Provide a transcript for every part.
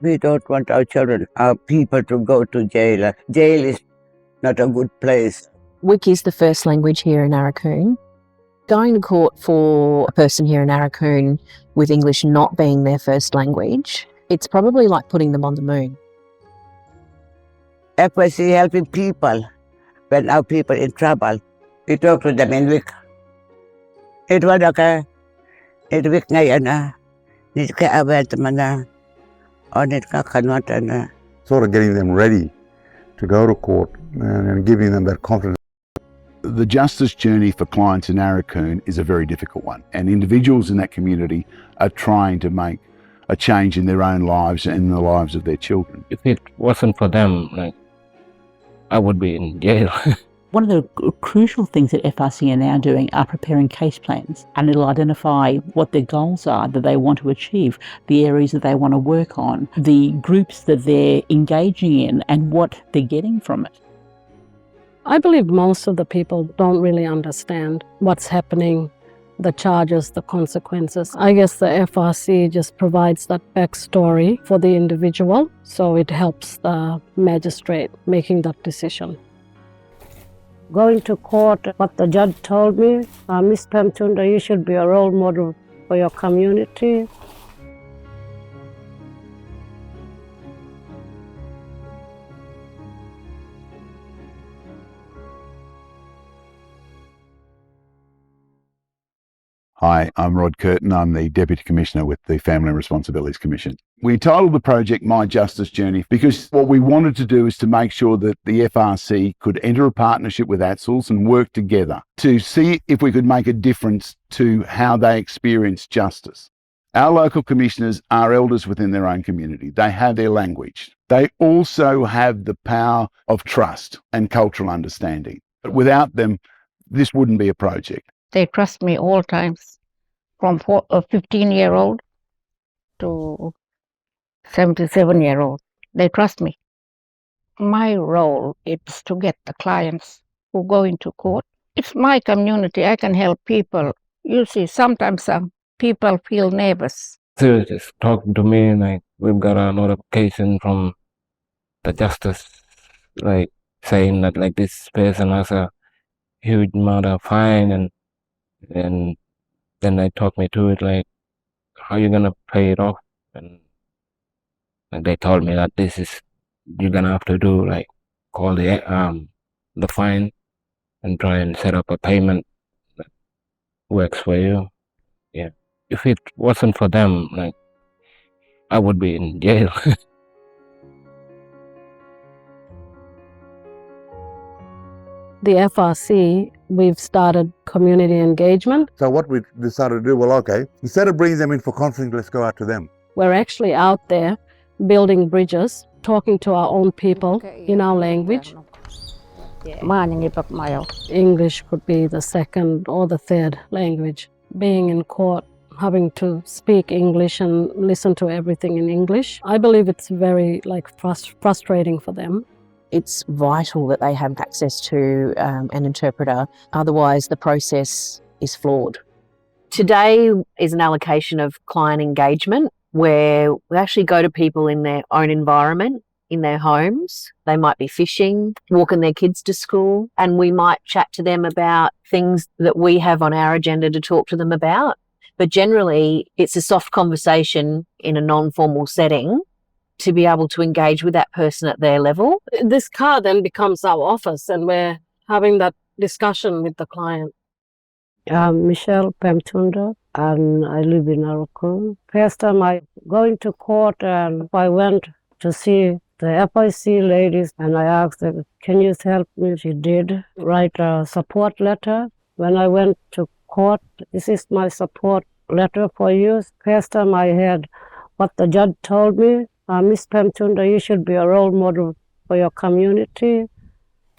We don't want our children, our people to go to jail. Jail is not a good place. Wik is the first language here in Aurukun. Going to court for a person here in Aurukun with English not being their first language, it's probably like putting them on the moon. FRC helping people when our people in trouble. We talk to them in Wik. It was okay. It Wik ngayon na. Nit ka abet man na. O nit ka kanwata na. Sort of getting them ready to go to court and giving them that confidence. The justice journey for clients in Aurukun is a very difficult one, and individuals in that community are trying to make a change in their own lives and in the lives of their children. If it wasn't for them, I would be in jail. One of the crucial things that FRC are now doing are preparing case plans, and it'll identify what their goals are that they want to achieve, the areas that they want to work on, the groups that they're engaging in, and what they're getting from it. I believe most of the people don't really understand what's happening, the charges, the consequences. I guess the FRC just provides that backstory for the individual, so it helps the magistrate making that decision. Going to court, what the judge told me, Ms. Pamtunda, you should be a role model for your community. Hi, I'm Rod Curtin. I'm the Deputy Commissioner with the Family and Responsibilities Commission. We titled the project My Justice Journey because what we wanted to do is to make sure that the FRC could enter a partnership with ATSILS and work together to see if we could make a difference to how they experience justice. Our local commissioners are elders within their own community. They have their language. They also have the power of trust and cultural understanding. But without them, this wouldn't be a project. They trust me all times, from a 15-year-old to 77-year-old. They trust me. My role is to get the clients who go into court. It's my community. I can help people. You see, sometimes some people feel nervous. So just talking to me, we've got a notification from the justice, saying that this person has a huge amount of fine, and then they talk me to it, how you gonna pay it off? And they told me that you're gonna have to do call the fine and try and set up a payment that works for you. Yeah. If it wasn't for them, I would be in jail. The FRC, we've started community engagement. So what we decided to do, well, okay, instead of bringing them in for counseling, let's go out to them. We're actually out there building bridges, talking to our own people in our language. English could be the second or the third language. Being in court, having to speak English and listen to everything in English, I believe it's very frustrating for them. It's vital that they have access to an interpreter, otherwise the process is flawed. Today is an allocation of client engagement where we actually go to people in their own environment, in their homes. They might be fishing, walking their kids to school, and we might chat to them about things that we have on our agenda to talk to them about. But generally, it's a soft conversation in a non-formal setting to be able to engage with that person at their level. This car then becomes our office and we're having that discussion with the client. I'm Michelle Pamtunda and I live in Aurukun. First time I going to court and I went to see the FIC ladies and I asked them, can you help me? She did write a support letter. When I went to court, this is my support letter for you. First time I heard what the judge told me. Ms. Pamtunda, you should be a role model for your community.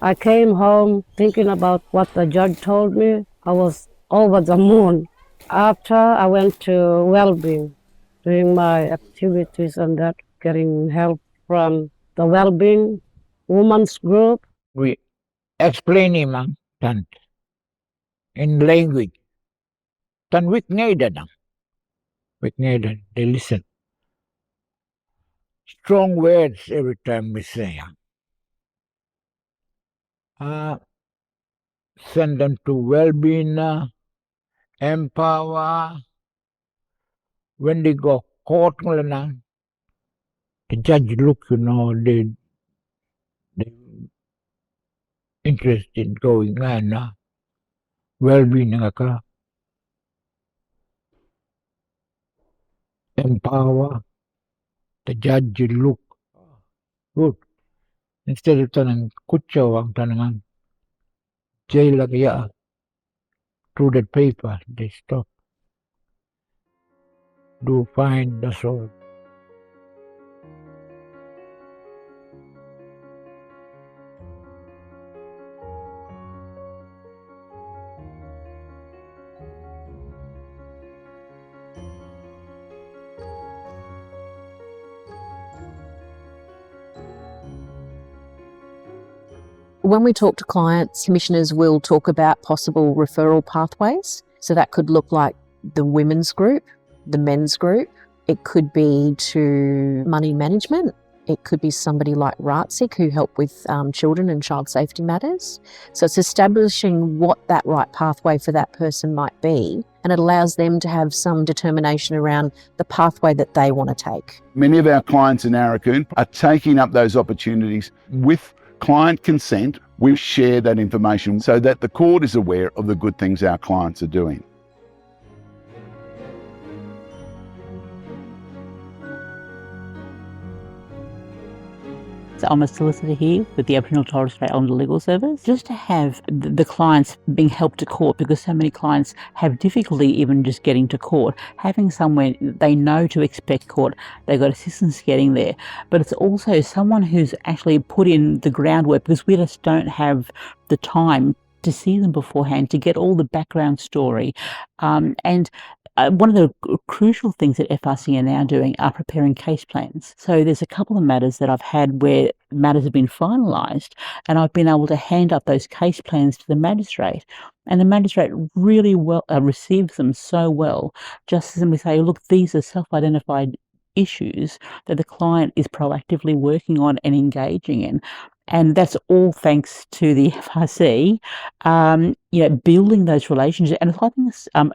I came home thinking about what the judge told me. I was over the moon. After I went to well-being, doing my activities and that, getting help from the well-being women's group. We explain him in language. Tan wik ngayon they listen. strong words every time we say. Send them to well-being, empower. When they go court, the judge look, they interested in going on. Well-being, empower. The judge look good. Instead of tanang kutsaw ang tanangan, jail lagi through that paper, they stop. Do fine, that's all. When we talk to clients, commissioners will talk about possible referral pathways. So that could look like the women's group, the men's group. It could be to money management. It could be somebody like RATSIC who help with children and child safety matters. So it's establishing what that right pathway for that person might be, and it allows them to have some determination around the pathway that they want to take. Many of our clients in Aurukun are taking up those opportunities with client consent. We share that information so that the court is aware of the good things our clients are doing. So I'm a solicitor here with the Aboriginal and Torres Strait Islander Legal Service. Just to have the clients being helped to court, because so many clients have difficulty even just getting to court, having somewhere they know to expect court, they've got assistance getting there. But it's also someone who's actually put in the groundwork, because we just don't have the time to see them beforehand, to get all the background story. One of the crucial things that FRC are now doing are preparing case plans. So there's a couple of matters that I've had where matters have been finalised, and I've been able to hand up those case plans to the magistrate. And the magistrate really well receives them so well, just as we say, look, these are self-identified issues that the client is proactively working on and engaging in. And that's all thanks to the FRC, building those relationships. And it's like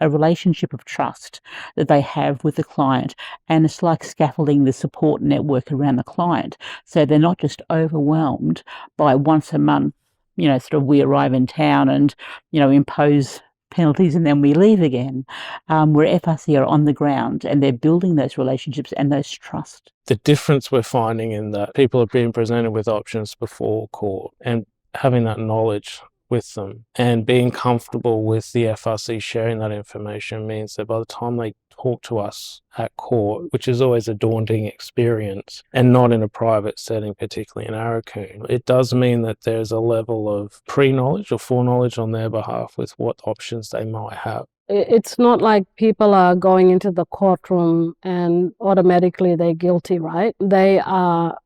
a relationship of trust that they have with the client. And it's like scaffolding the support network around the client. So they're not just overwhelmed by once a month, sort of we arrive in town and, impose penalties and then we leave again, where FRC are on the ground and they're building those relationships and those trust. The difference we're finding in that people are being presented with options before court, and having that knowledge with them and being comfortable with the FRC sharing that information means that by the time they talk to us at court, which is always a daunting experience and not in a private setting, particularly in Aurukun, it does mean that there's a level of pre-knowledge or foreknowledge on their behalf with what options they might have. It's not like people are going into the courtroom and automatically they're guilty, right? They are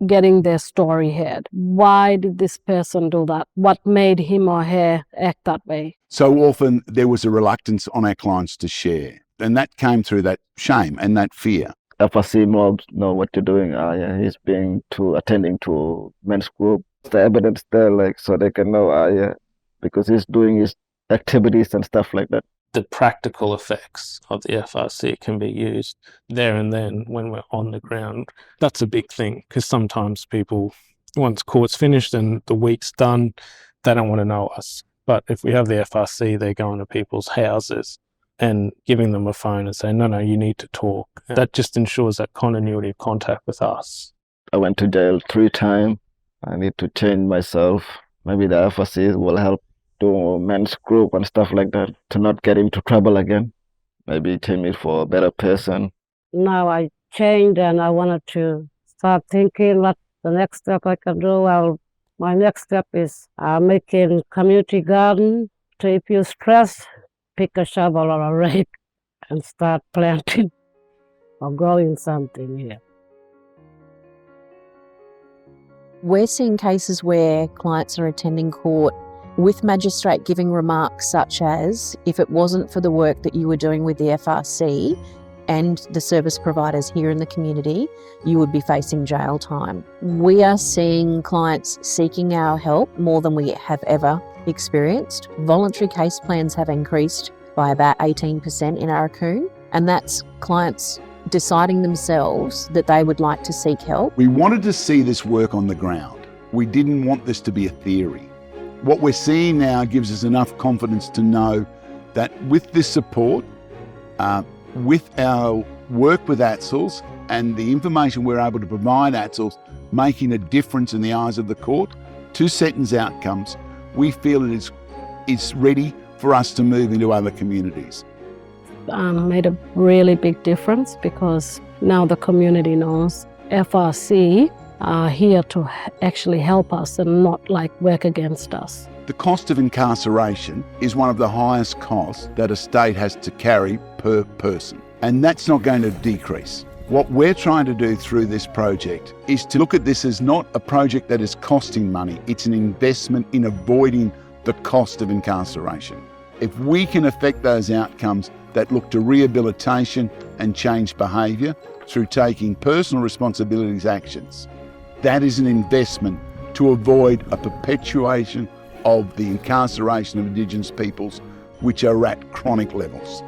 getting their story heard. Why did this person do that? What made him or her act that way? So often there was a reluctance on our clients to share, and that came through that shame and that fear. FRC mobs know what you're doing. He's being attending to men's group. The evidence there, so they can know, because he's doing his activities and stuff like that. The practical effects of the FRC can be used there and then when we're on the ground. That's a big thing, because sometimes people, once court's finished and the week's done, they don't want to know us. But if we have the FRC, they're going to people's houses and giving them a phone and saying, no, you need to talk. That just ensures that continuity of contact with us. I went to jail 3 times. I need to change myself. Maybe the FRC will help do men's group and stuff like that to not get into trouble again. Maybe take me for a better person. Now I changed and I wanted to start thinking what the next step I can do. Well, my next step is making community garden. So if you're stressed, pick a shovel or a rake and start planting or growing something here. We're seeing cases where clients are attending court with magistrate giving remarks such as, if it wasn't for the work that you were doing with the FRC and the service providers here in the community, you would be facing jail time. We are seeing clients seeking our help more than we have ever experienced. Voluntary case plans have increased by about 18% in Aurukun, and that's clients deciding themselves that they would like to seek help. We wanted to see this work on the ground. We didn't want this to be a theory. What we're seeing now gives us enough confidence to know that with this support, with our work with ATSILS and the information we're able to provide ATSILS, making a difference in the eyes of the court to sentence outcomes, we feel it is ready for us to move into other communities. Made a really big difference because now the community knows FRC are here to actually help us and not like work against us. The cost of incarceration is one of the highest costs that a state has to carry per person, and that's not going to decrease. What we're trying to do through this project is to look at this as not a project that is costing money, it's an investment in avoiding the cost of incarceration. If we can affect those outcomes that look to rehabilitation and change behaviour through taking personal responsibilities actions, that is an investment to avoid a perpetuation of the incarceration of Indigenous peoples, which are at chronic levels.